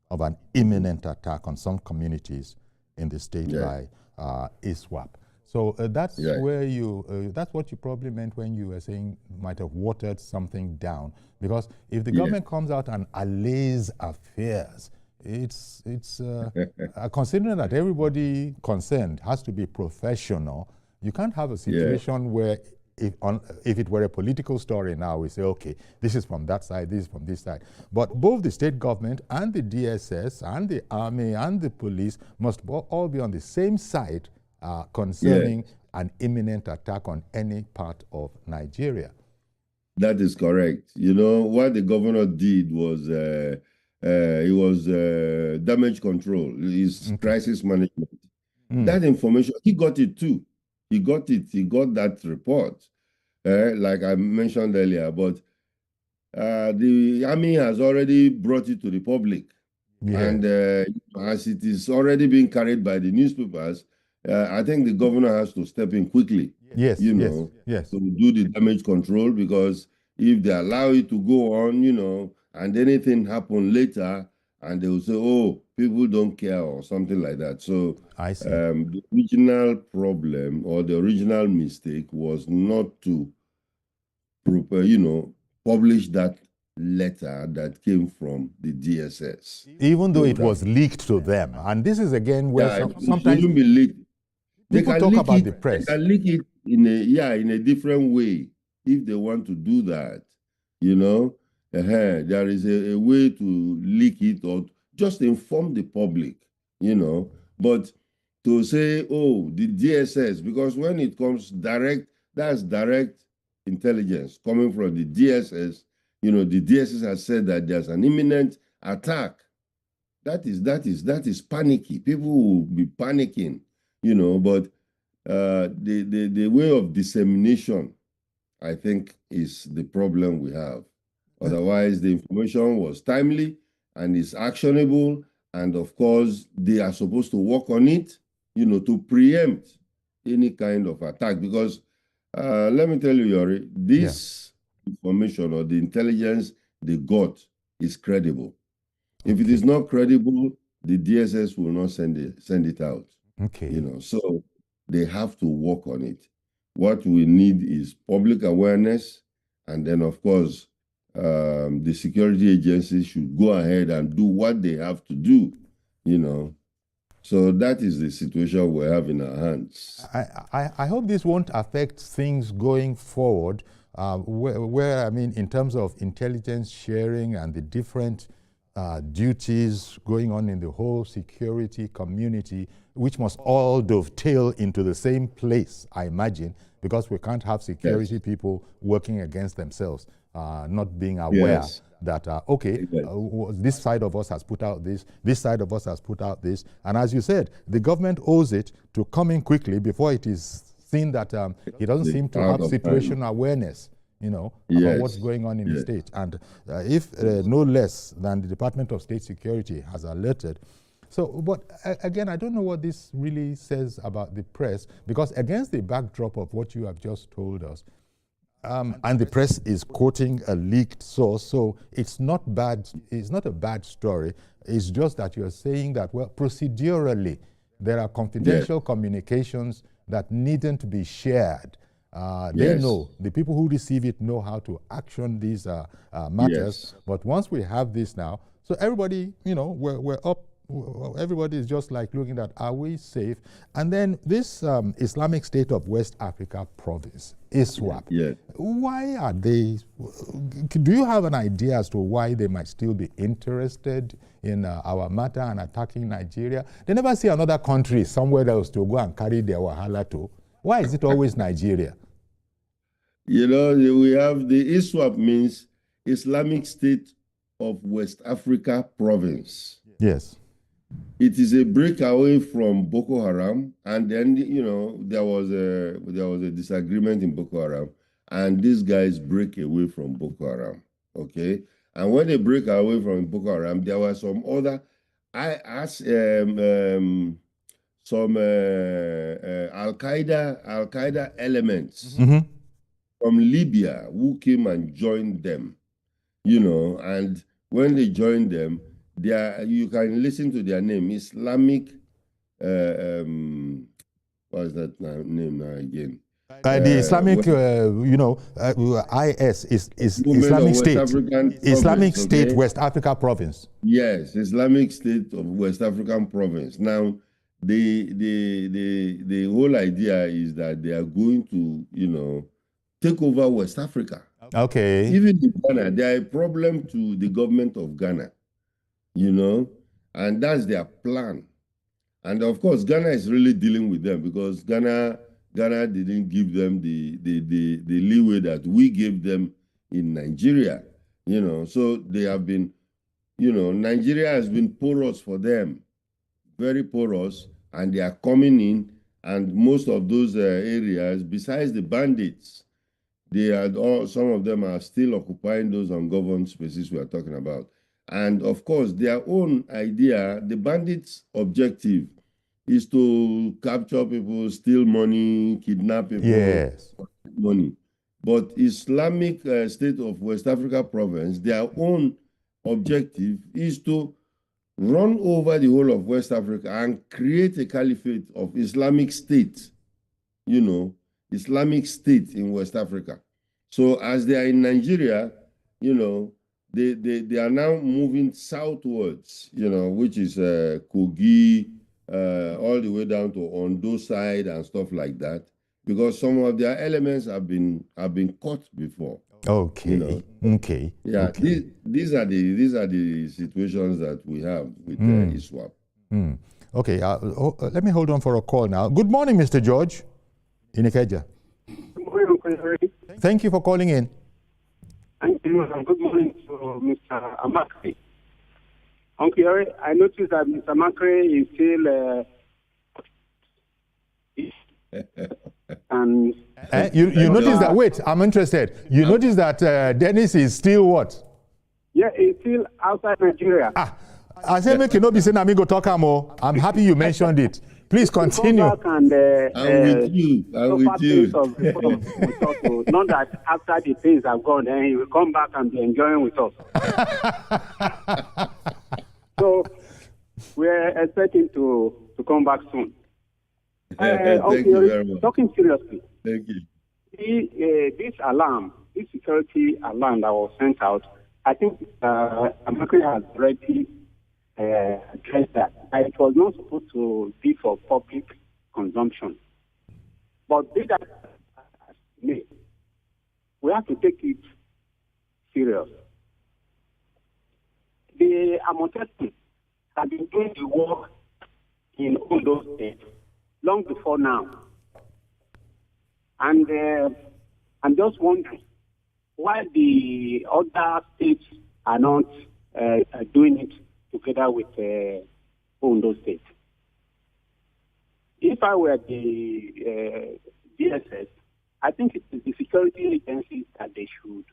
of an imminent attack on some communities in the state by ISWAP. So that's where that's what you probably meant when you were saying might have watered something down. Because if the government comes out and allays affairs, it's considering that everybody concerned has to be professional, you can't have a situation where if it were a political story now, we say, okay, this is from that side, this is from this side. But both the state government and the DSS and the army and the police must all be on the same side concerning an imminent attack on any part of Nigeria. That is correct. You know, what the governor did was it was damage control, his crisis management. That information, he got it too. He got that report, like I mentioned earlier, but the army has already brought it to the public. And as it is already being carried by the newspapers, I think the governor has to step in quickly. You know, to do the damage control, because if they allow it to go on, you know, and anything happen later, and they will say, oh, people don't care or something like that. So I see. The original problem or the original mistake was not to, you know, publish that letter that came from the DSS. Even though it was leaked to them. And this is again where sometimes it shouldn't be leaked. People talk about the press. They can leak it in a different way if they want to do that. You know, there is a way to leak it or just inform the public, you know. But to say, oh, the DSS, because when it comes direct, that's direct intelligence coming from the DSS. You know, the DSS has said that there's an imminent attack. That is panicky. People will be panicking, you know. But the way of dissemination, I think, is the problem we have. Otherwise, the information was timely and is actionable, and of course, they are supposed to work on it, you know, to preempt any kind of attack. Because let me tell you, Yori, this information or the intelligence they got is credible. If it is not credible, the DSS will not send it out. Okay. You know, so they have to work on it. What we need is public awareness, and then, of course, the security agencies should go ahead and do what they have to do, you know. So that is the situation we have in our hands. I hope this won't affect things going forward, where, I mean, in terms of intelligence sharing and the different duties going on in the whole security community, which must all dovetail into the same place, I imagine, because we can't have security people working against themselves, not being aware that, okay, this side of us has put out this side of us has put out this. And as you said, the government owes it to come in quickly before it is seen that it doesn't seem to have situational awareness, you know, about what's going on in the state. And if no less than the Department of State Security has alerted. So, but again, I don't know what this really says about the press, because against the backdrop of what you have just told us, and the press is quoting a leaked source, so it's not bad. It's not a bad story. It's just that you're saying that, well, procedurally, there are confidential communications that needn't be shared. They know, the people who receive it know how to action these matters. But once we have this now, so everybody, you know, we're up. Everybody is just like looking at, are we safe? And then this Islamic State of West Africa province, ISWAP, why are they, do you have an idea as to why they might still be interested in our matter and attacking Nigeria? They never see another country somewhere else to go and carry their wahala to. Why is it always Nigeria? You know, we have the ISWAP means Islamic State of West Africa province. Yes. It is a breakaway from Boko Haram, and then, you know, there was a disagreement in Boko Haram, and these guys break away from Boko Haram. Okay, and when they break away from Boko Haram, there were some other, some Al Qaeda elements from Libya who came and joined them. You know, and when they joined them, They are, you can listen to their name, Islamic, what's that name now again? The Islamic, IS is Islamic State, Islamic Province, State, okay? West Africa Province. Yes, Islamic State of West African Province. Now, the whole idea is that they are going to, take over West Africa. Okay. Even in Ghana, they are a problem to the government of Ghana, and that's their plan. And of course, Ghana is really dealing with them because Ghana didn't give them the leeway that we gave them in Nigeria, So they have been, Nigeria has been porous for them, very porous, and they are coming in. And most of those areas, besides the bandits, some of them are still occupying those ungoverned spaces we are talking about. And of course, their own idea, the bandits' objective is to capture people, steal money, kidnap people, yes, money. But Islamic State of West Africa Province, their own objective is to run over the whole of West Africa and create a caliphate of Islamic State, Islamic State in West Africa. So as they are in Nigeria, they are now moving southwards, which is Kogi, all the way down to Ondo side and stuff like that, because some of their elements have been caught before. Okay. Okay. Yeah. Okay. These are the situations that we have with ISWAP. Okay. Let me hold on for a call now. Good morning, Mr. George in Ikeja. Good morning, Uncle Harry. Thank you for calling in. Thank you, and good morning to Mr. Amakri. Uncle Harry, I noticed that Mr. Amakri is still and you notice that, wait, I'm interested. You notice that Dennis is still what? Yeah, he's still outside Nigeria. I say make you not be saying amigo talk more. I'm happy you mentioned it. Please continue. Come back and, I'm with you. Not that after the things have gone, then he will come back and be enjoying with us. So we're expecting to come back soon. Thank you very much. Talking seriously. Thank you. This security alarm that was sent out, I think America has already addressed that. It was not supposed to be for public consumption. But be that as may, we have to take it serious. The Amotekin have been doing the work in Ondo State long before now. And I'm just wondering why the other states are not doing it together with Ondo State. If I were the DSS, I think it is the security agencies that they should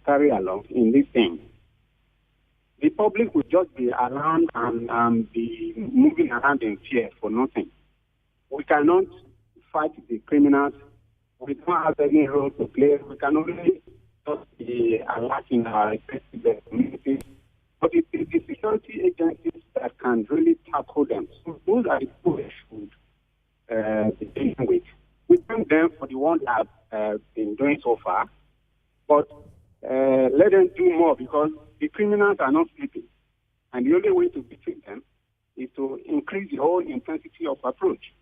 carry along in this thing. The public will just be around and be moving around in fear for nothing. We cannot fight the criminals. We don't have any role to play. We can only just be alerting our respective communities. But it is the security agencies that can really tackle them. So those are the people we should be dealing with. We thank them for the one that have been doing so far, but let them do more because the criminals are not sleeping. And the only way to defeat them is to increase the whole intensity of approach.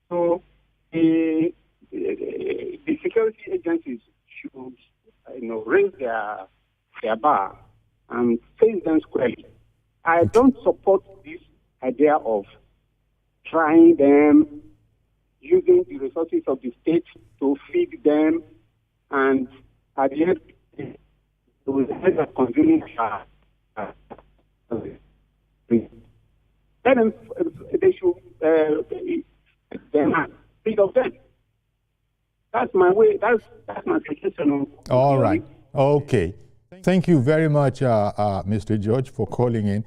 So the security agencies should, raise their bar and face them squarely. I don't support this idea of trying them, using the resources of the state to feed them, and at the end, they will end up consuming then they should think of them. That's my way. That's my suggestion. All right. Okay. Thank you very much, Mr. George, for calling in.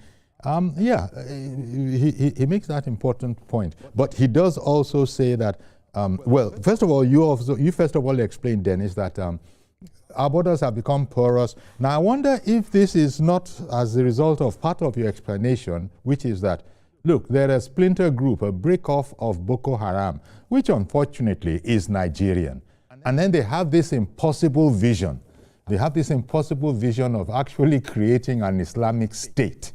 He makes that important point. But he does also say that, well, first of all, you first of all explained, Dennis, that our borders have become porous. Now, I wonder if this is not as a result of part of your explanation, which is that, look, there is a splinter group, a break-off of Boko Haram, which unfortunately is Nigerian. And then they have this impossible vision. They have this impossible vision of actually creating an Islamic state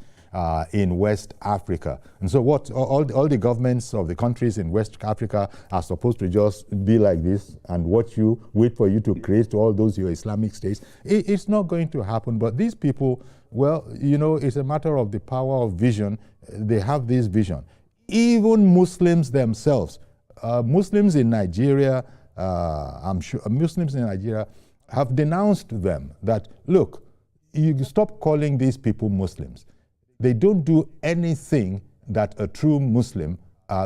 in West Africa. And so what all the governments of the countries in West Africa are supposed to just be like this and wait for you to create all those your Islamic states. It's not going to happen. But these people, well, you know, it's a matter of the power of vision. They have this vision. Even Muslims themselves, Muslims in Nigeria, I'm sure Muslims in Nigeria have denounced them that, look, you stop calling these people Muslims. They don't do anything that a true Muslim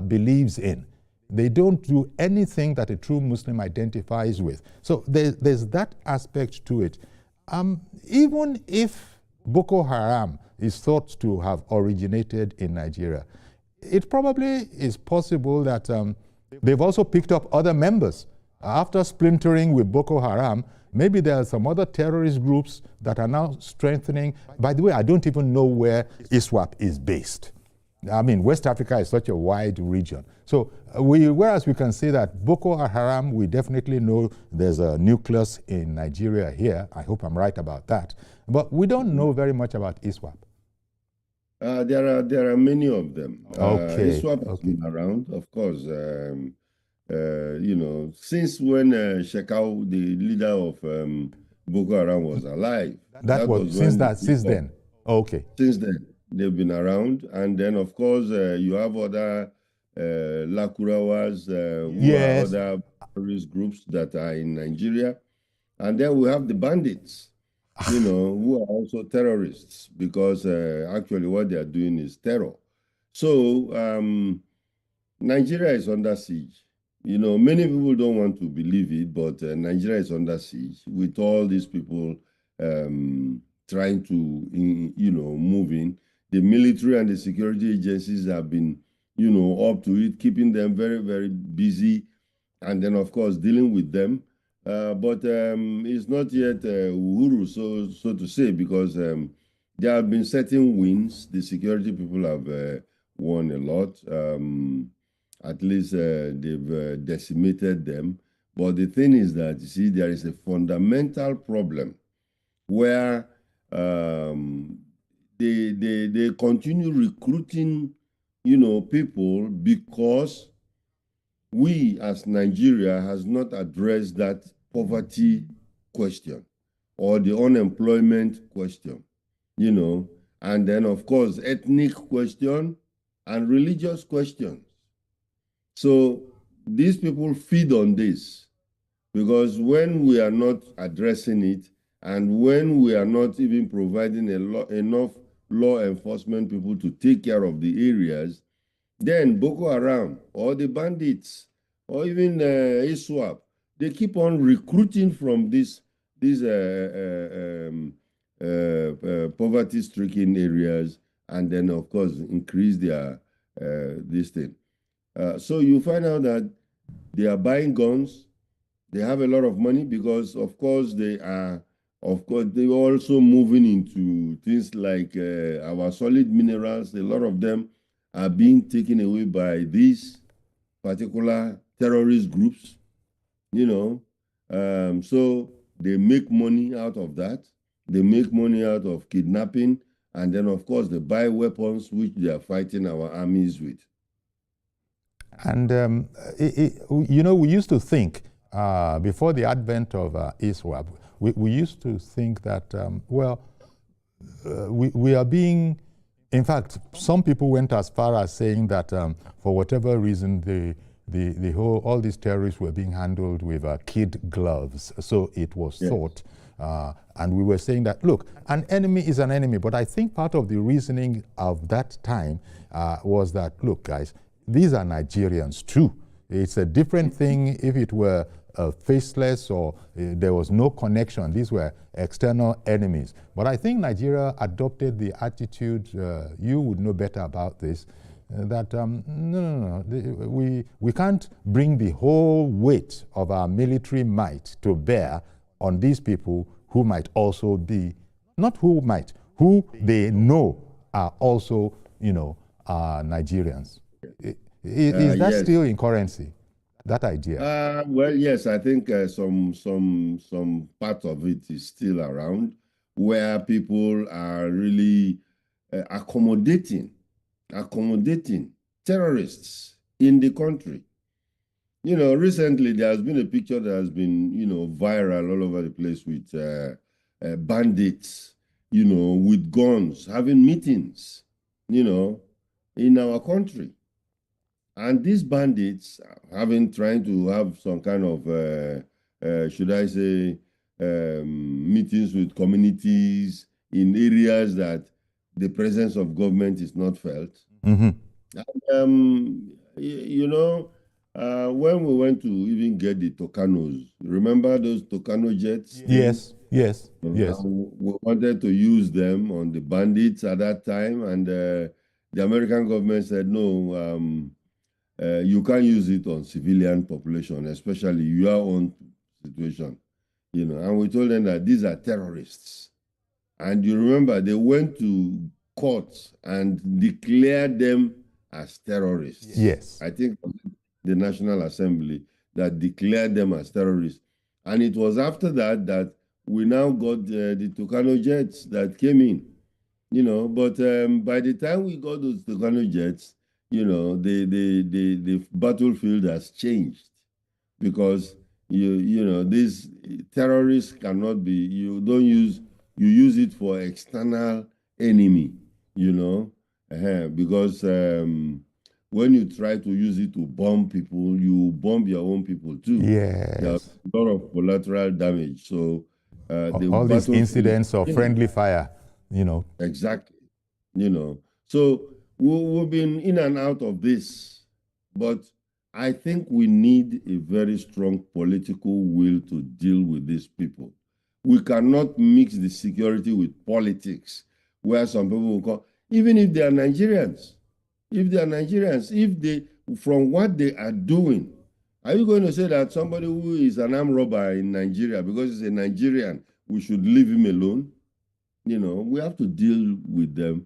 believes in. They don't do anything that a true Muslim identifies with. So there's that aspect to it. Even if Boko Haram is thought to have originated in Nigeria, it probably is possible that they've also picked up other members. After splintering with Boko Haram, maybe there are some other terrorist groups that are now strengthening. By the way, I don't even know where ISWAP is based. I mean, West Africa is such a wide region. So whereas we can say that Boko Haram, we definitely know there's a nucleus in Nigeria here. I hope I'm right about that. But we don't know very much about ISWAP. There are many of them. Okay. ISWAP has been around, of course. You know, since when Shekau, the leader of Boko Haram, was alive. That was since then. Okay. Since then, they've been around, and then of course you have other Lakurawas, yes, other terrorist groups that are in Nigeria, and then we have the bandits, you know, who are also terrorists because actually what they are doing is terror. So Nigeria is under siege. You know, many people don't want to believe it, but Nigeria is under siege with all these people trying to, you know, move in. The military and the security agencies have been, you know, up to it, keeping them very, very busy, and then, of course, dealing with them. But it's not yet uhuru, so to say, because there have been certain wins. The security people have won a lot. At least they've decimated them. But the thing is that, you see, there is a fundamental problem where they continue recruiting, you know, people because we as Nigeria has not addressed that poverty question or the unemployment question, you know, and then, of course, ethnic question and religious questions. So these people feed on this because when we are not addressing it and when we are not even providing enough law enforcement people to take care of the areas, then Boko Haram or the bandits or even ISWAP, they keep on recruiting from these poverty-stricken areas and then, of course, increase their this thing. So you find out that they are buying guns. They have a lot of money because, of course, they are also moving into things like our solid minerals. A lot of them are being taken away by these particular terrorist groups, you know. So they make money out of that. They make money out of kidnapping. And then, of course, they buy weapons which they are fighting our armies with. And, you know, we used to think, before the advent of ISWAP, we used to think that, well, we are being, in fact, some people went as far as saying that for whatever reason, all these terrorists were being handled with kid gloves. So it was thought, and we were saying that, look, an enemy is an enemy. But I think part of the reasoning of that time was that, look, guys, these are Nigerians too. It's a different thing if it were faceless or there was no connection. These were external enemies. But I think Nigeria adopted the attitude, you would know better about this, that no, we can't bring the whole weight of our military might to bear on these people who might also be, not who might, who they know are also, Nigerians. Is that yes. still in currency, that idea? Well, yes, I think some part of it is still around, where people are really accommodating terrorists in the country. Recently there has been a picture that has been, viral all over the place with bandits, with guns, having meetings, in our country. And these bandits, trying to have some kind of, should I say, meetings with communities in areas that the presence of government is not felt. Mm-hmm. When we went to even get the Tucanos, remember those Tucano jets? Yes. We wanted to use them on the bandits at that time, and the American government said, no, you can't use it on civilian population, especially your own situation. And we told them that these are terrorists. And you remember, they went to court and declared them as terrorists. Yes. I think the National Assembly that declared them as terrorists. And it was after that we now got the Tucano jets that came in, but by the time we got those Tucano jets, the battlefield has changed, because these terrorists cannot be, you use it for external enemy, because when you try to use it to bomb people, you bomb your own people too. Yes. There's a lot of collateral damage. So all these incidents of friendly fire, Exactly. So we've been in and out of this, but I think we need a very strong political will to deal with these people. We cannot mix the security with politics, where some people will call, even if they are Nigerians, from what they are doing, are you going to say that somebody who is an armed robber in Nigeria, because he's a Nigerian, we should leave him alone? We have to deal with them,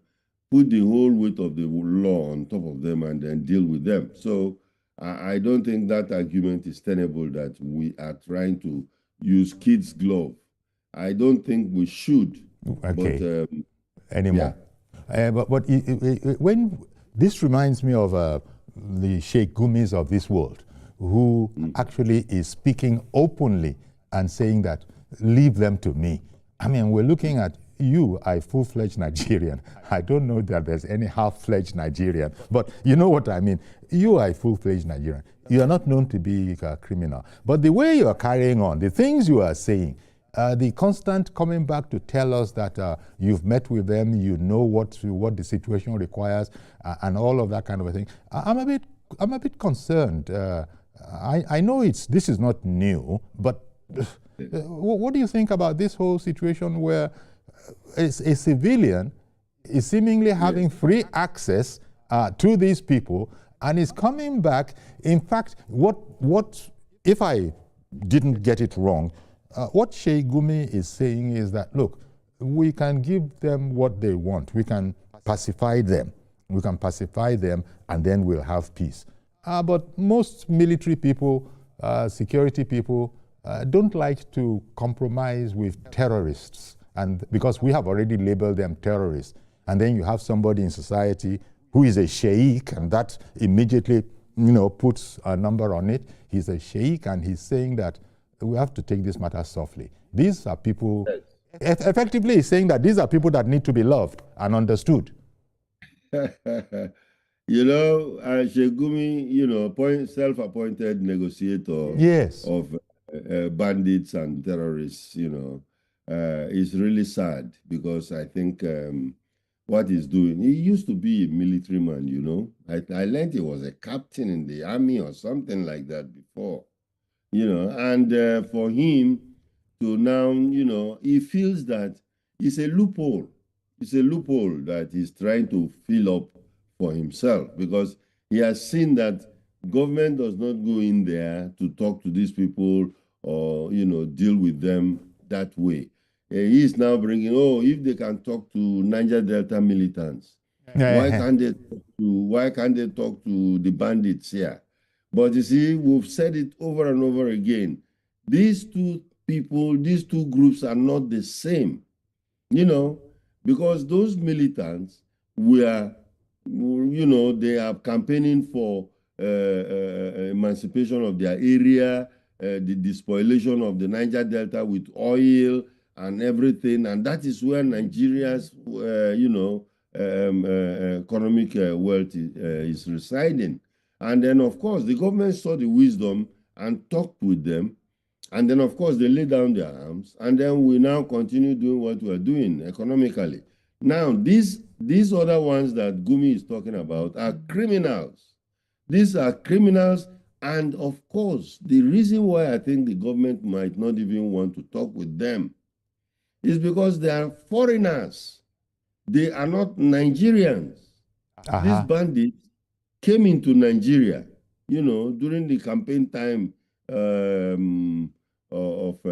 put the whole weight of the law on top of them, and then deal with them. So I don't think that argument is tenable, that we are trying to use kids' glove. I don't think we should. Okay. Anymore. Yeah. But when this reminds me of the Sheikh Gumis of this world, who actually is speaking openly and saying that, leave them to me. I mean, we're looking at you are a full-fledged Nigerian. I don't know that there's any half-fledged Nigerian, but you know what I mean. You are a full-fledged Nigerian. You are not known to be a criminal. But the way you are carrying on, the things you are saying, the constant coming back to tell us that you've met with them, you know what the situation requires, and all of that kind of a thing. I'm a bit concerned. I know this is not new, but what do you think about this whole situation where a civilian is seemingly having free access to these people and is coming back? In fact, what if I didn't get it wrong, what Sheikh Gumi is saying is that, look, we can give them what they want. We can pacify them. And then we'll have peace. But most military people, security people, don't like to compromise with terrorists, and because we have already labeled them terrorists. And then you have somebody in society who is a sheikh, and that immediately puts a number on it. He's a sheikh, and he's saying that we have to take this matter softly. These are people, effectively saying that these are people that need to be loved and understood. Sheikh Gumi, self-appointed negotiator of bandits and terrorists, is really sad, because I think what he's doing, he used to be a military man, I learned he was a captain in the army or something like that before, and for him to now, he feels that it's a loophole. It's a loophole that he's trying to fill up for himself, because he has seen that government does not go in there to talk to these people deal with them that way. He is now bringing, if they can talk to Niger Delta militants, why can't they talk to the bandits here? But you see, we've said it over and over again. These two groups are not the same, because those militants were, they are campaigning for emancipation of their area, the despoilation of the Niger Delta with oil and everything, and that is where Nigeria's, economic wealth is residing. And then, of course, the government saw the wisdom and talked with them. And then, of course, they laid down their arms. And then we now continue doing what we are doing economically. Now, these other ones that Gumi is talking about are criminals. These are criminals. And, of course, the reason why I think the government might not even want to talk with them is because they are foreigners. They are not Nigerians. These bandits came into Nigeria, during the campaign time of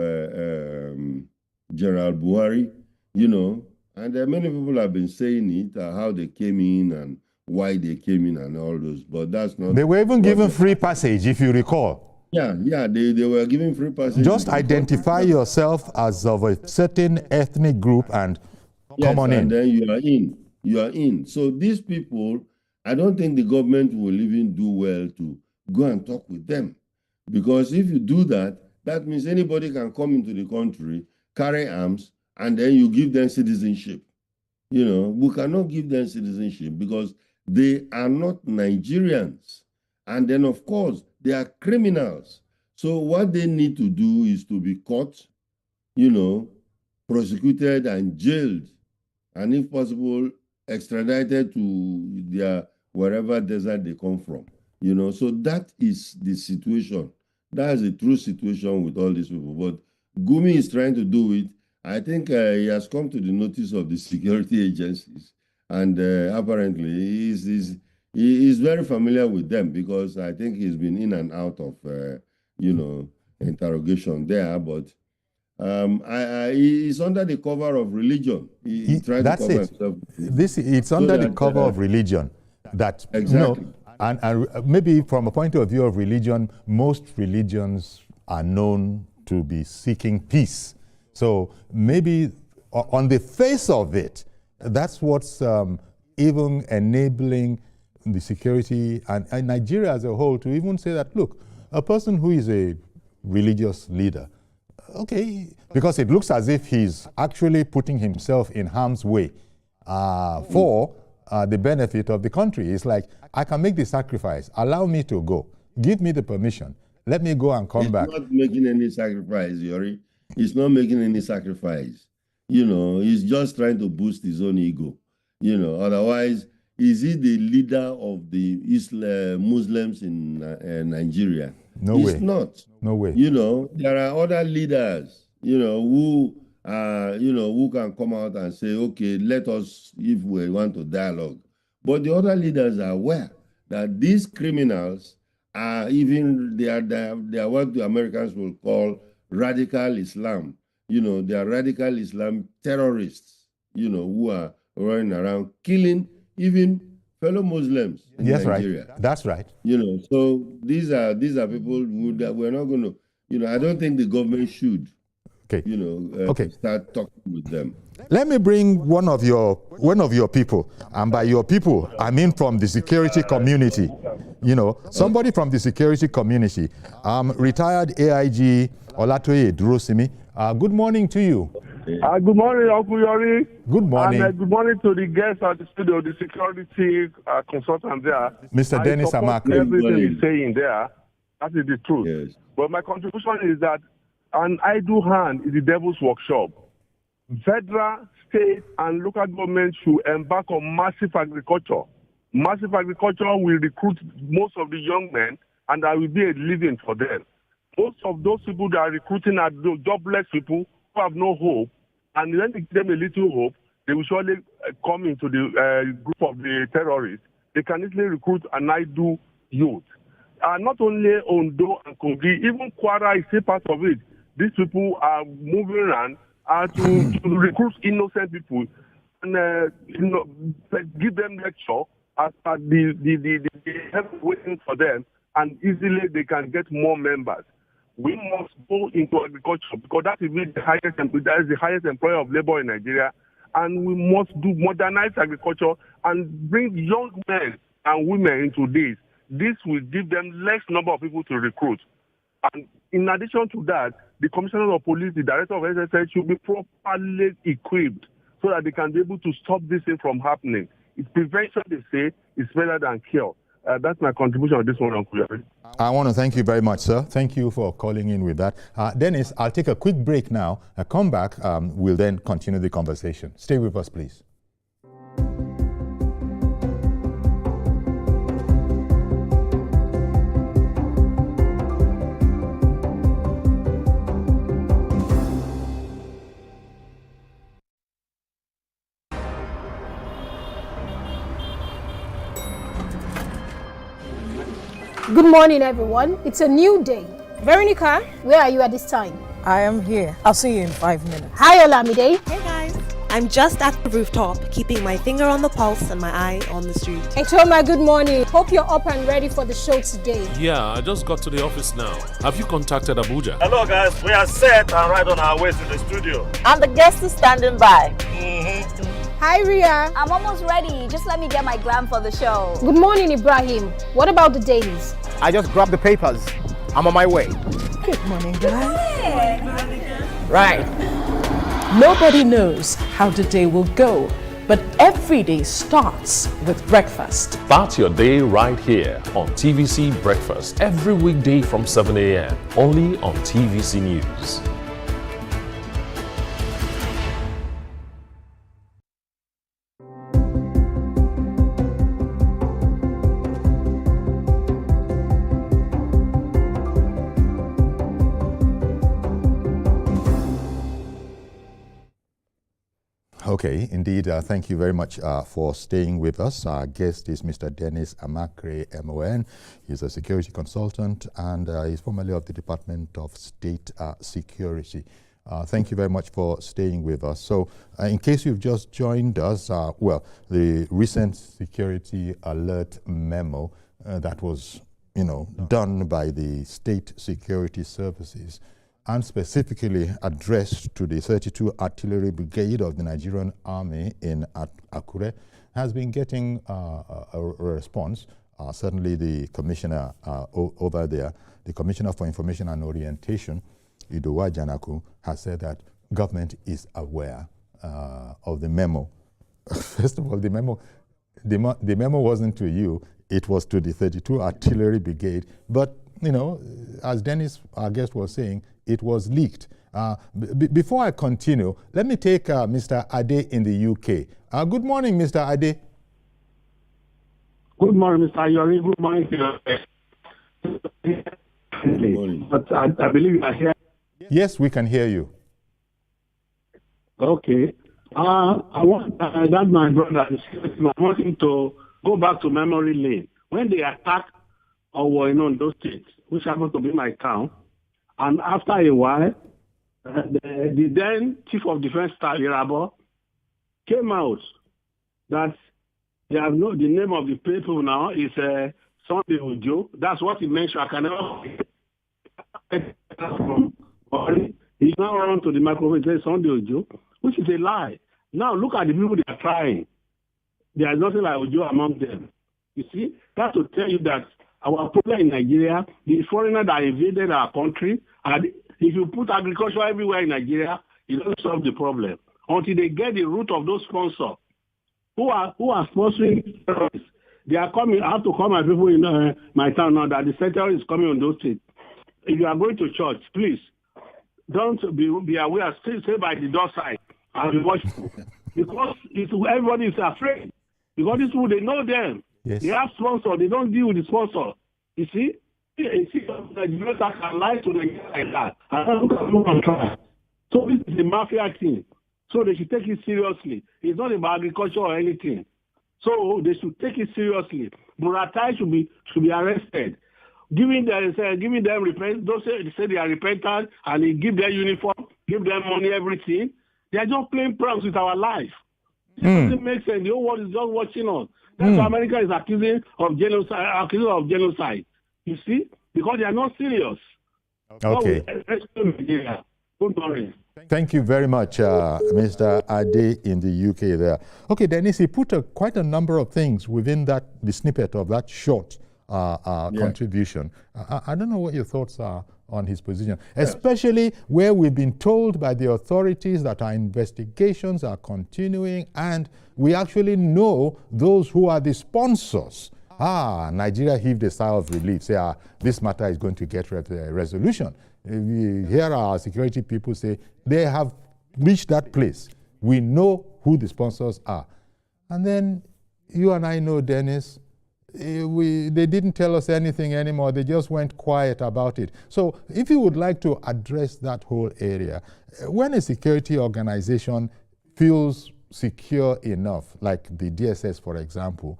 General Buhari, and many people have been saying it, how they came in and why they came in and all those, but that's not... They were even given free passage, if you recall. Yeah, they were given free passage. Just identify yourself as of a certain ethnic group and come on in. And then you are in. So these people, I don't think the government will even do well to go and talk with them. Because if you do that, that means anybody can come into the country, carry arms, and then you give them citizenship. We cannot give them citizenship because they are not Nigerians. And then, of course, they are criminals. So what they need to do is to be caught, prosecuted and jailed, and if possible, extradited to their wherever desert they come from. So that is the situation. That is the true situation with all these people. But Gumi is trying to do it. I think he has come to the notice of the security agencies, and apparently he is very familiar with them because I think he's been in and out of, interrogation there. But he's under the cover of religion. He tried to cover himself. It's under the cover of religion that, exactly. And maybe from a point of view of religion, most religions are known to be seeking peace. So maybe on the face of it, that's what's even enabling the security and Nigeria as a whole to even say that, look, a person who is a religious leader, okay, because it looks as if he's actually putting himself in harm's way for the benefit of the country. It's like, I can make the sacrifice. Allow me to go. Give me the permission. Let me go and come back. He's not making any sacrifice, Yori. He's not making any sacrifice. He's just trying to boost his own ego. Otherwise, is he the leader of the Muslims in Nigeria? No way. He's not. No way. There are other leaders, who can come out and say, okay, let us, if we want to dialogue. But the other leaders are aware that these criminals are they are what the Americans will call radical Islam. They are radical Islam terrorists, who are running around killing even fellow Muslims in Nigeria. Right. That's right. So these are people who that we're not going to, I don't think the government should, start talking with them. Let me bring one of your people, and by your people, I mean from the security community. Somebody from the security community. Retired AIG Olatoye Durosimi. Good morning to you. Good morning, Uncle Yori. Good morning. And good morning to the guests at the studio, the security consultant there. Mr. Dennis Amaka. Everything he's saying there, that is the truth. Yes. But my contribution is that an idle hand is the devil's workshop. Federal, state, and local governments should embark on massive agriculture. Massive agriculture will recruit most of the young men, and there will be a living for them. Most of those people that are recruiting are jobless people who have no hope, and when they give them a little hope, they will surely come into the group of the terrorists. They can easily recruit an idle youth. not only Ondo and Kogi, even Kwara is a part of it. These people are moving around to recruit innocent people and give them lecture as the help waiting for them, and easily they can get more members. We must go into agriculture because that is the highest employer of labor in Nigeria, and we must modernize agriculture and bring young men and women into this. This will give them less number of people to recruit. And in addition to that, the Commissioner of Police, the Director of SSS should be properly equipped so that they can be able to stop this thing from happening. It's prevention, they say, is better than cure. That's my contribution on this one, Uncle Jerry. I want to thank you very much, sir. Thank you for calling in with that. Dennis, I'll take a quick break now. I'll come back. We'll then continue the conversation. Stay with us, please. Good morning, everyone. It's a new day. Veronica, where are you at this time? I am here. I'll see you in 5 minutes. Hi, Olamide. Hey guys, I'm just at the rooftop, keeping my finger on the pulse and my eye on the street. Hey Toma, good morning. Hope you're up and ready for the show today. Yeah, I just got to the office now. Have you contacted Abuja? Hello guys, we are set and right on our way to the studio. And the guest is standing by. Hi, Ria. I'm almost ready. Just let me get my glam for the show. Good morning, Ibrahim. What about the dailies? I just grabbed the papers. I'm on my way. Good morning, guys. Hey. Right. Nobody knows how the day will go, but every day starts with breakfast. Start your day right here on TVC Breakfast every weekday from 7 a.m. only on TVC News. Okay, indeed. Thank you very much for staying with us. Our guest is Mr. Dennis Amakre, MON. He's a security consultant and he's formerly of the Department of State Security. Thank you very much for staying with us. So, in case you've just joined us, well, the recent security alert memo that was, done by the state security services and specifically addressed to the 32 Artillery Brigade of the Nigerian Army in Akure, has been getting a response. Certainly the commissioner over there, the Commissioner for Information and Orientation, Idowa Janaku, has said that government is aware of the memo. First of all, the memo wasn't to you, it was to the 32 Artillery Brigade, but as Dennis, our guest, was saying, it was leaked. Before I continue, let me take Mr. Ade in the UK. Good morning, Mr. Ade. Good morning, Mr. Ayori. Good morning to you. Good morning. But I believe you are here. Yes, we can hear you. Okay. I want that my brother, I want him to go back to memory lane. When they attacked those states, which happened to be my town, and after a while, the then Chief of Defense Staff, Irabo, came out that they have the name of the people now is Sunday Ojo. That's what he mentioned. I can never from Buhari. He's now on to the microphone and says Sunday Ojo, which is a lie. Now look at the people they are trying. There is nothing like Ojo among them. You see, that's to tell you that our problem in Nigeria, the foreigner that invaded our country, and if you put agriculture everywhere in Nigeria, it doesn't solve the problem. Until they get the root of those sponsors who are sponsoring terrorists. They are coming. I have to call my people in my town now that the center is coming on those states. If you are going to church, please don't be aware. Stay by the door side and be watchful. Because everybody is afraid. Because these people, they know them. Yes. They have sponsors. They don't deal with the sponsor. You see? The U.S. can lie to them like that. I don't look at them on trial. So this is a mafia thing. So they should take it seriously. It's not about agriculture or anything. So they should take it seriously. Buratai should be arrested. giving them those say they are repentant, and he give them uniform, give them money, everything. They are just playing pranks with our life. It doesn't make sense. The whole world is just watching us. That's why America is accusing of genocide. You see? Because they are not serious. Okay. Don't worry. Thank you very much, Mr. Ade in the UK there. Okay, Dennis, he put quite a number of things within the snippet of that short contribution. I don't know what your thoughts are on his position, especially where we've been told by the authorities that our investigations are continuing and we actually know those who are the sponsors. Nigeria heaved a sigh of relief, say, this matter is going to get resolution. Here our security people say they have reached that place. We know who the sponsors are. And then you and I know, Dennis, they didn't tell us anything anymore. They just went quiet about it. So if you would like to address that whole area, when a security organization feels secure enough, like the DSS, for example,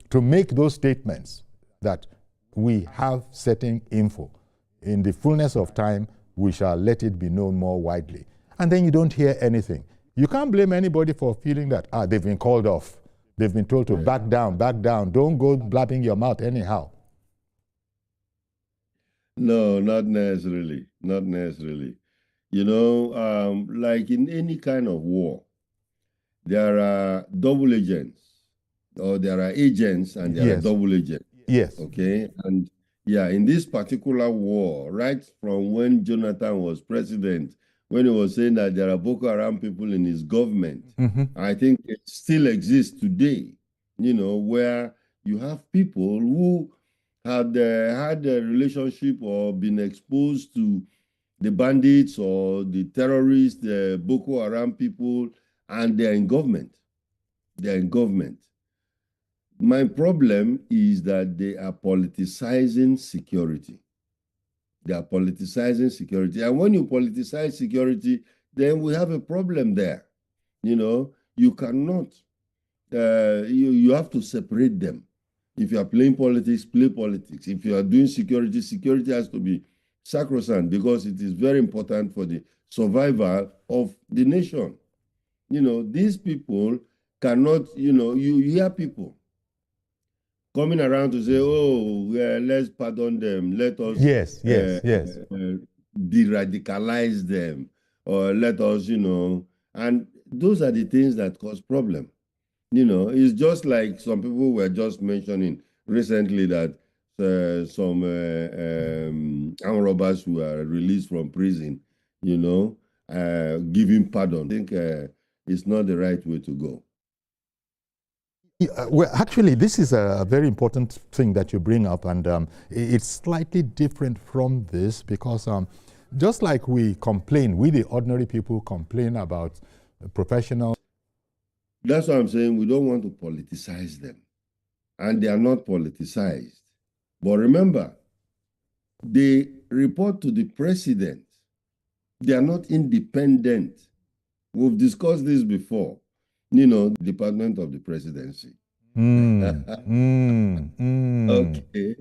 to make those statements that we have certain info, in the fullness of time, we shall let it be known more widely. And then you don't hear anything. You can't blame anybody for feeling that, they've been called off. They've been told to back down, don't go blabbing your mouth anyhow. No, not necessarily. Not necessarily. You know, like in any kind of war, there are double agents, or there are agents and there are double agents. Yes. Okay. And yeah, in this particular war, right from when Jonathan was president, when he was saying that there are Boko Haram people in his government, I think it still exists today, you know, where you have people who had had a relationship or been exposed to the bandits or the terrorists, the Boko Haram people, and they're in government. They're in government. My problem is that they are politicizing security. They are politicizing security. And when you politicize security, then we have a problem there. You know, you cannot, you have to separate them. If you are playing politics, play politics. If you are doing security, security has to be sacrosanct because it is very important for the survival of the nation. You know, these people cannot, you know, you hear people coming around to say, let's pardon them. Let us de-radicalize them, or let us, you know, and those are the things that cause problem. You know, it's just like some people were just mentioning recently that some armed robbers who are released from prison, you know, giving pardon. I think it's not the right way to go. Well, actually, this is a very important thing that you bring up, and it's slightly different from this because just like we complain, we the ordinary people complain about professionals. That's why I'm saying we don't want to politicize them, and they are not politicized. But remember, they report to the president. They are not independent. We've discussed this before. You know, Department of the Presidency. Okay.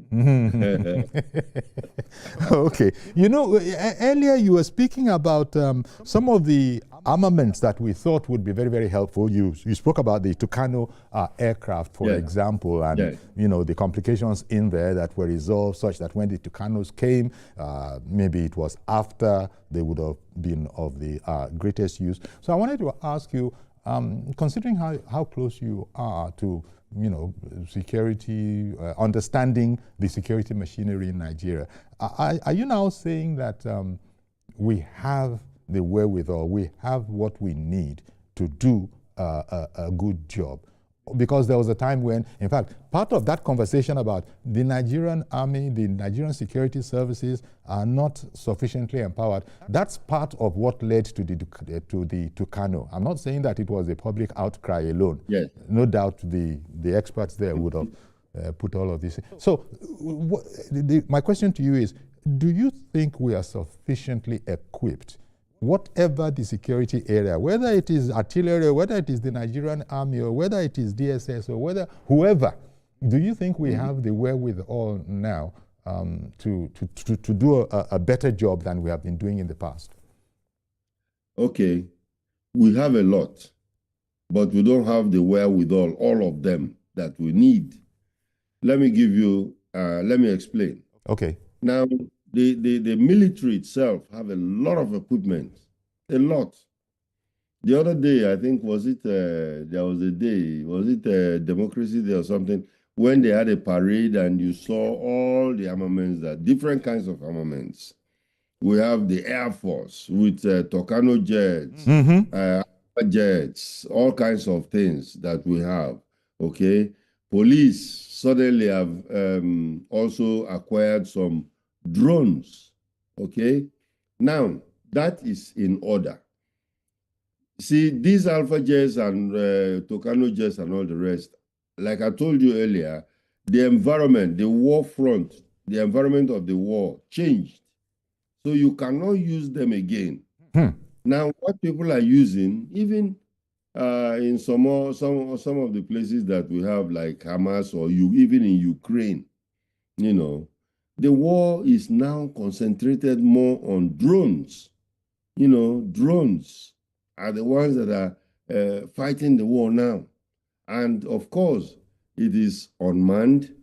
Okay. You know, earlier you were speaking about some of the armaments that we thought would be very, very helpful. You spoke about the Tucano aircraft, for example, and you know, the complications in there that were resolved such that when the Tucanos came, maybe it was after they would have been of the greatest use. So I wanted to ask you, considering how close you are to, you know, security, understanding the security machinery in Nigeria, are you now saying that we have the wherewithal, we have what we need to do a good job? Because there was a time when, in fact, part of that conversation about the Nigerian army, the Nigerian security services are not sufficiently empowered, that's part of what led to the Tucano. I'm not saying that it was a public outcry alone. Yes. No doubt the experts there would have put all of this. So my question to you is, do you think we are sufficiently equipped, whatever the security area, whether it is artillery, whether it is the Nigerian army, or whether it is DSS, or whether whoever, do you think we have the wherewithal now to do a better job than we have been doing in the past? Okay, we have a lot, but we don't have the wherewithal, all of them that we need. Let me give you, let me explain. Okay. Now, the military itself have a lot of equipment, a lot. The other day, I think, there was a day, was it Democracy Day or something, when they had a parade and you saw all the armaments, different kinds of armaments. We have the Air Force with Tucano jets, jets, all kinds of things that we have, okay? Police suddenly have also acquired some drones, okay? Now, that is in order. See, these Alpha jets and Tucano jets and all the rest, like I told you earlier, the environment, the war front, the environment of the war changed. So you cannot use them again. Now, what people are using, even in some of the places that we have, like Hamas or even in Ukraine, you know, the war is now concentrated more on drones. You know, drones are the ones that are fighting the war now. And of course, it is unmanned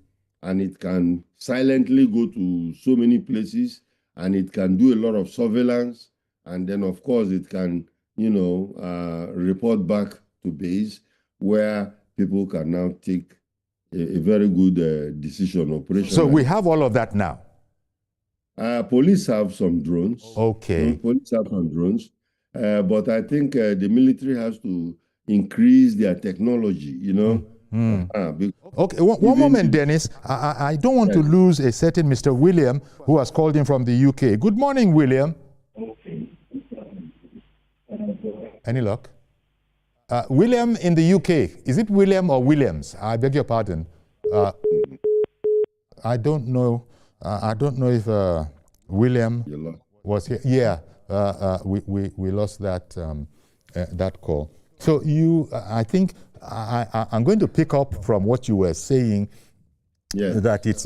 and it can silently go to so many places and it can do a lot of surveillance. And then, of course, it can, you know, report back to base where people can now take a very good decision operation. So we have all of that now? Police have some drones. Okay. Police have some drones. But I think the military has to increase their technology, you know. Okay, one moment, Dennis. I don't want to lose a certain Mr. William who has called in from the UK. Good morning, William. Any luck? William in the UK. Is it William or Williams? I beg your pardon. I don't know. I don't know if William was here. Yeah, we lost that that call. So I think I'm going to pick up from what you were saying. That it's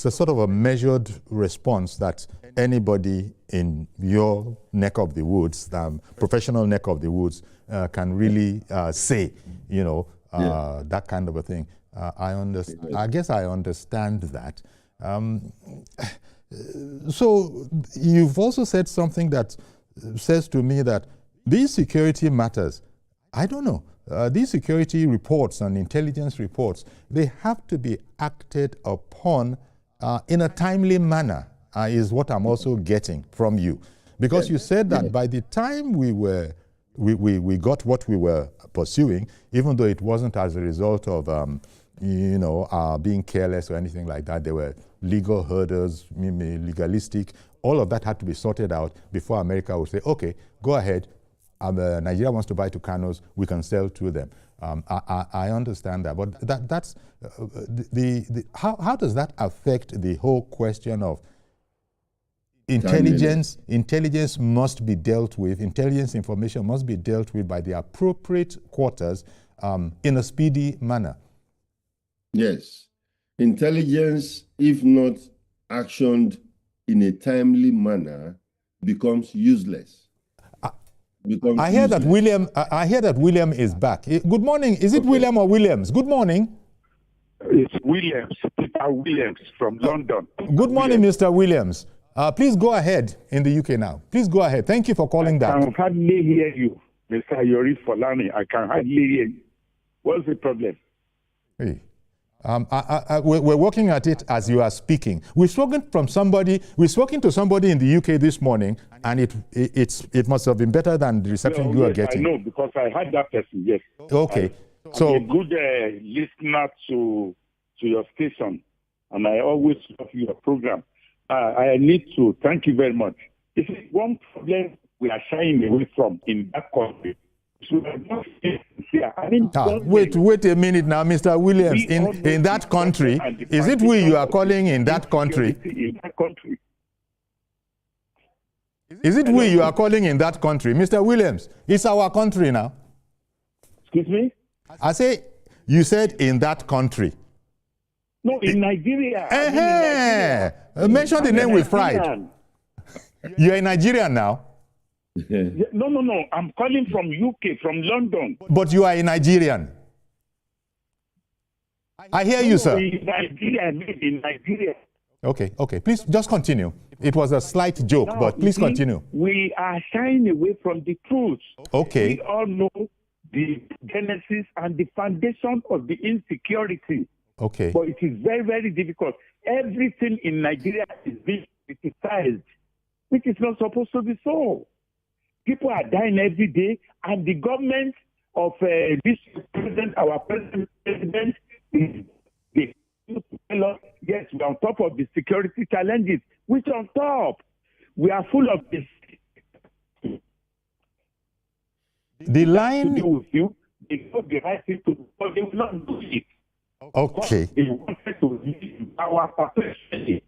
a sort of a measured response that anybody in your neck of the woods, professional neck of the woods, can really say, you know, that kind of a thing. I guess I understand that. So you've also said something that says to me that these security matters, I don't know, these security reports and intelligence reports, they have to be acted upon in a timely manner, is what I'm also getting from you. Because you said that by the time we got what we were pursuing, even though it wasn't as a result of you know, being careless or anything like that, there were legal hurdles, legalistic, all of that had to be sorted out before America would say, okay, go ahead, Nigeria wants to buy Tucanos, we can sell to them. I understand that, but that's how does that affect the whole question of intelligence? Intelligence must be dealt with, intelligence information must be dealt with by the appropriate quarters in a speedy manner. Yes. Intelligence, if not actioned in a timely manner, becomes useless. I hear that William is back. Good morning. Is it William or Williams? Good morning. It's Williams, Peter Williams from London. Good morning, Mr. Williams. Please go ahead in the UK now. Please go ahead. Thank you for calling back. I can hardly hear you, Mr. Yori Folani. I can hardly hear you. What's the problem? Hey. We're working at it as you are speaking. We've spoken to somebody in the UK this morning, and it must have been better than the reception you are getting. I know, because I had that person, yes. Okay. I'm a good listener to your station, and I always love your program. I need to thank you very much. This is one problem we are shying away from in that country. So wait a minute now, Mr. Williams. In that country, is it we you are calling in that country? Is it we you are calling in that country? Mr. Williams, it's our country now. Excuse me? I say, you said in that country. No, in Nigeria. I mean in Nigeria. Mention the name with pride. You're in Nigeria now? No. I'm calling from UK, from London. But you are a Nigerian. I hear you, sir. In Nigeria. Okay. Please just continue. It was a slight joke, but please continue. We are shying away from the truth. Okay. We all know the genesis and the foundation of the insecurity. Okay. But it is very, very difficult. Everything in Nigeria is being criticized, which is not supposed to be so. People are dying every day, and the government of this president, our president, they tell us, yes, we're on top of the security challenges. Which on top? We are full of this. The line. To do with you, they know the right thing to do, but they will not do it. Okay. They wanted to leave our perpetually.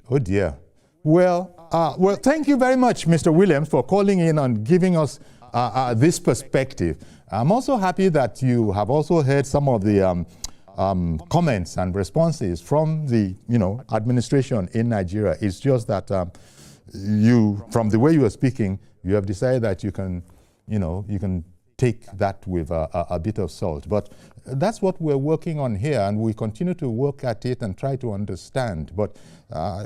Oh dear. Well, thank you very much, Mr. Williams, for calling in and giving us this perspective. I'm also happy that you have also heard some of the comments and responses from the administration in Nigeria. It's just that from the way you are speaking, you have decided that you can take that with a bit of salt. But that's what we're working on here, and we continue to work at it and try to understand. But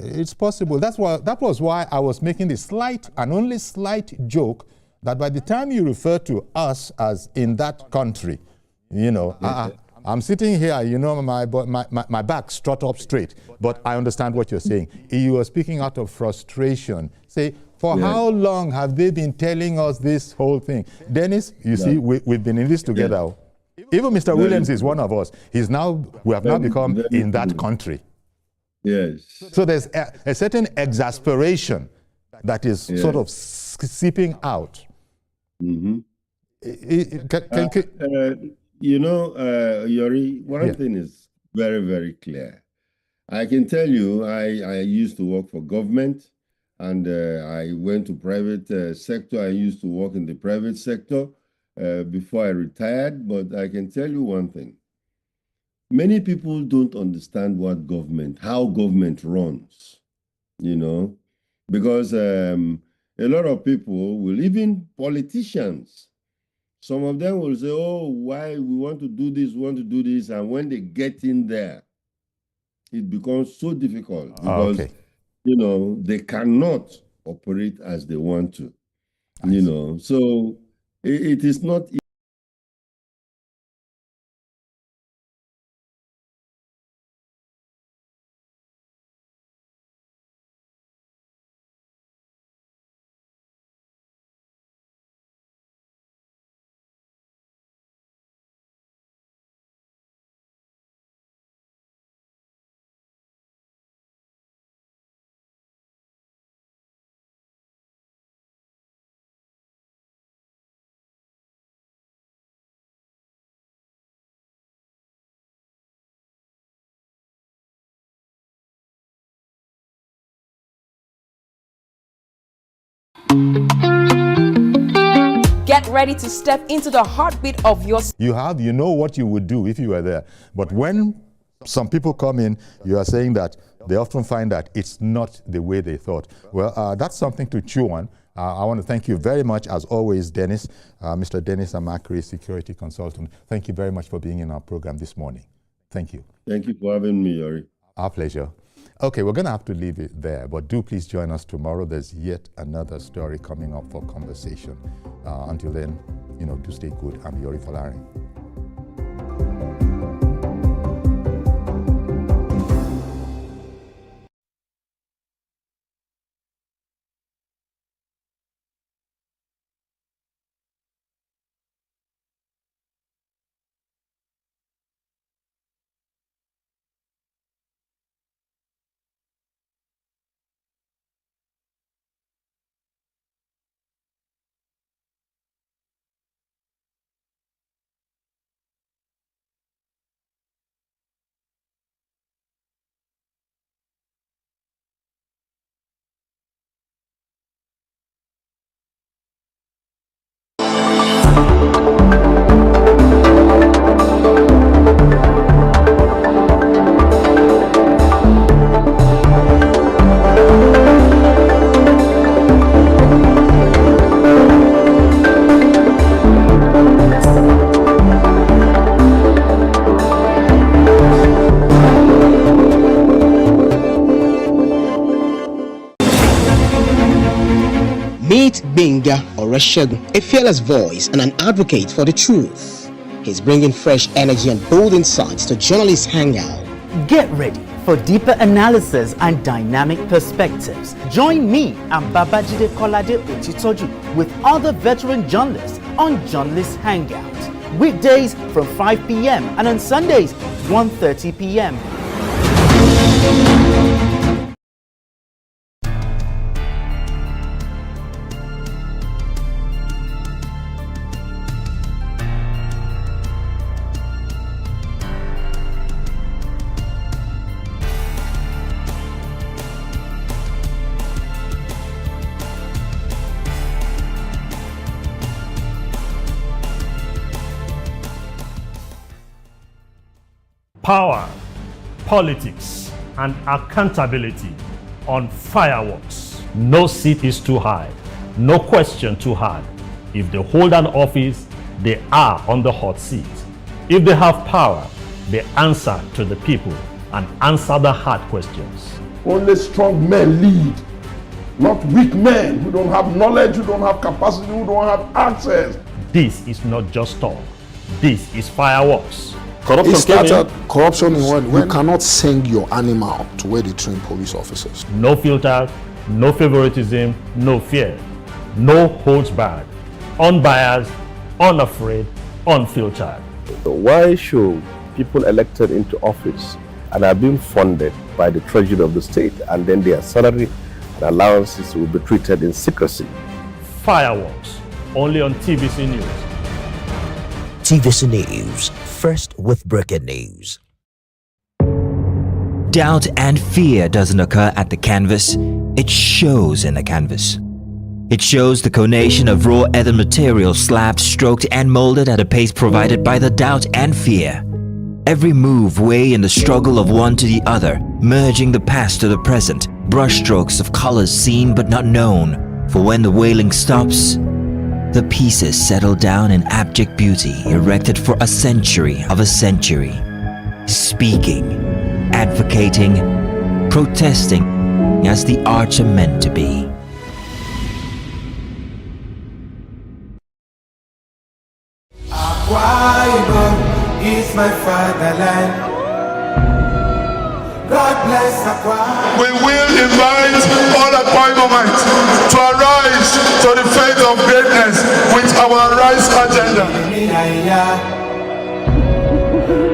it's possible. That was why I was making the slight and only slight joke that by the time you refer to us as in that country, I'm sitting here, my back strut up straight, but I understand what you're saying. You are speaking out of frustration. Say, for how long have they been telling us this whole thing? Dennis, you see, we've been in this together. Even Mr. Williams is one of us. We have now become in that country. Yes. So there's a certain exasperation that is sort of seeping out. Mm-hmm. Yori, one thing is very, very clear. I can tell you, I used to work for government, and I went to private sector. I used to work in the private sector before I retired, but I can tell you one thing. Many people don't understand how government runs, because a lot of people will, even politicians, some of them will say, oh, why we want to do this, and when they get in there, it becomes so difficult because, they cannot operate as they want to, So it is not Get ready to step into the heartbeat of your... You know what you would do if you were there. But when some people come in, you are saying that they often find that it's not the way they thought. Well, that's something to chew on. I want to thank you very much, as always, Dennis, Mr. Dennis Amakri, security consultant. Thank you very much for being in our program this morning. Thank you. Thank you for having me, Yori. Our pleasure. Okay, we're going to have to leave it there, but do please join us tomorrow. There's yet another story coming up for conversation. Until then, do stay good. I'm Yori Folarin. Meet Benga Oreshegun, a fearless voice and an advocate for the truth. He's bringing fresh energy and bold insights to journalists' hangout. Get ready for deeper analysis and dynamic perspectives. Join me and Babajide Kolade Otitoju with other veteran journalists on Journalists' Hangout. Weekdays from 5 p.m. and on Sundays 1:30 p.m. Power, politics, and accountability on fireworks. No seat is too high, no question too hard. If they hold an office, they are on the hot seat. If they have power, they answer to the people and answer the hard questions. Only strong men lead, not weak men who don't have knowledge, who don't have capacity, who don't have access. This is not just talk. This is fireworks. Corruption started corruption in when you cannot send your animal to where they train police officers. No filter, no favoritism, no fear, no holds barred, unbiased, unafraid, unfiltered. Why should people elected into office and are being funded by the treasury of the state and then their salary and allowances will be treated in secrecy? Fireworks, only on TVC News. TVC News, first with breaking news. Doubt and fear doesn't occur at the canvas, it shows in the canvas. It shows the conation of raw earthen material slabbed, stroked and molded at a pace provided by the doubt and fear. Every move way in the struggle of one to the other, merging the past to the present, brushstrokes of colors seen but not known. For when the wailing stops, the pieces settle down in abject beauty erected for a century of a century. Speaking, advocating, protesting as the arts are meant to be. Akwa Ibom is my fatherland. God bless Akwa. We will invite all Akwa Ibomites to arise to the faith of greatness with our Rise agenda.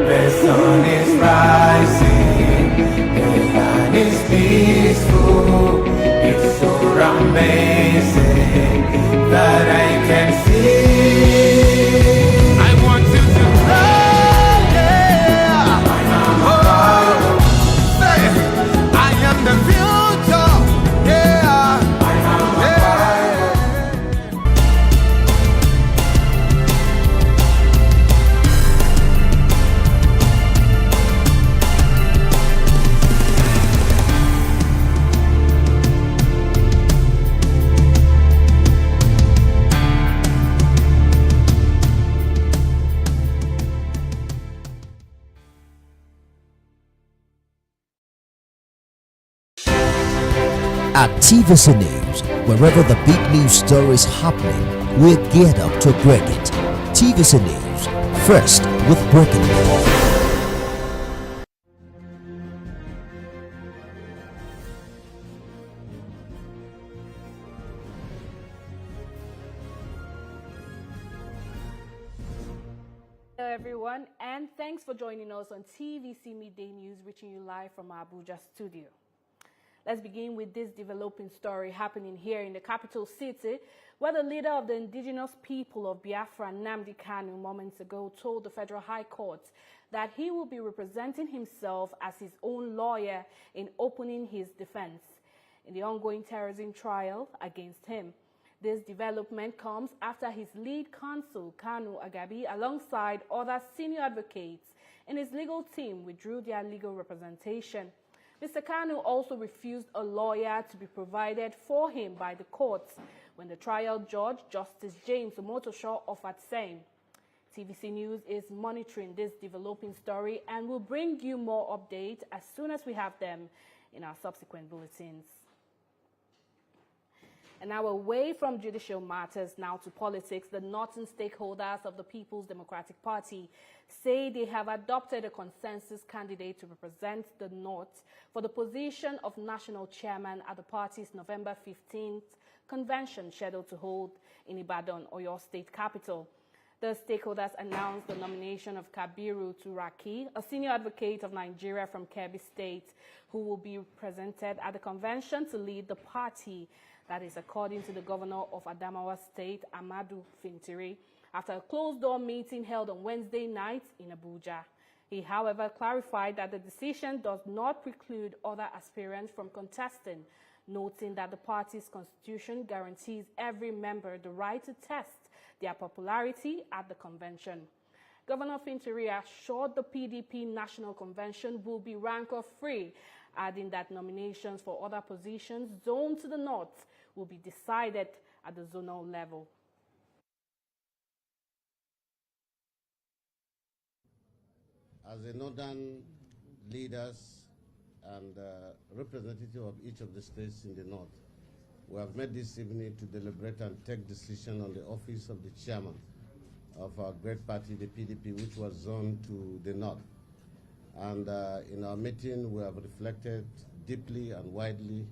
The sun is rising, the land is peaceful. It's so amazing that I can see. I want you to cry, yeah. I am the future, yeah. At TVC News, wherever the big news story is happening, we're geared up to break it. TVC News, first with breaking news. Hello everyone, and thanks for joining us on TVC Midday News, reaching you live from our Abuja studio. Let's begin with this developing story happening here in the capital city, where the leader of the indigenous people of Biafra, Nnamdi Kanu, moments ago told the Federal High Court that he will be representing himself as his own lawyer in opening his defense in the ongoing terrorism trial against him. This development comes after his lead counsel, Kanu Agabi, alongside other senior advocates in his legal team, withdrew their legal representation. Mr. Kanu also refused a lawyer to be provided for him by the courts when the trial judge, Justice James Omotosho, offered same. TVC News is monitoring this developing story and will bring you more updates as soon as we have them in our subsequent bulletins. And now away from judicial matters, now to politics, the northern stakeholders of the People's Democratic Party say they have adopted a consensus candidate to represent the North for the position of national chairman at the party's November 15th convention scheduled to hold in Ibadan, Oyo State capital. The stakeholders announced the nomination of Kabiru Turaki, a senior advocate of Nigeria from Kebbi State, who will be presented at the convention to lead the party. That is according to the governor of Adamawa State, Amadu Fintiri, after a closed-door meeting held on Wednesday night in Abuja. He, however, clarified that the decision does not preclude other aspirants from contesting, noting that the party's constitution guarantees every member the right to test their popularity at the convention. Governor Fintiri assured the PDP National Convention will be rancor-free, adding that nominations for other positions zoned to the north will be decided at the zonal level. As the northern leaders and representative of each of the states in the north, we have met this evening to deliberate and take decision on the office of the chairman of our great party, the PDP, which was zoned to the north. And in our meeting, we have reflected deeply and widely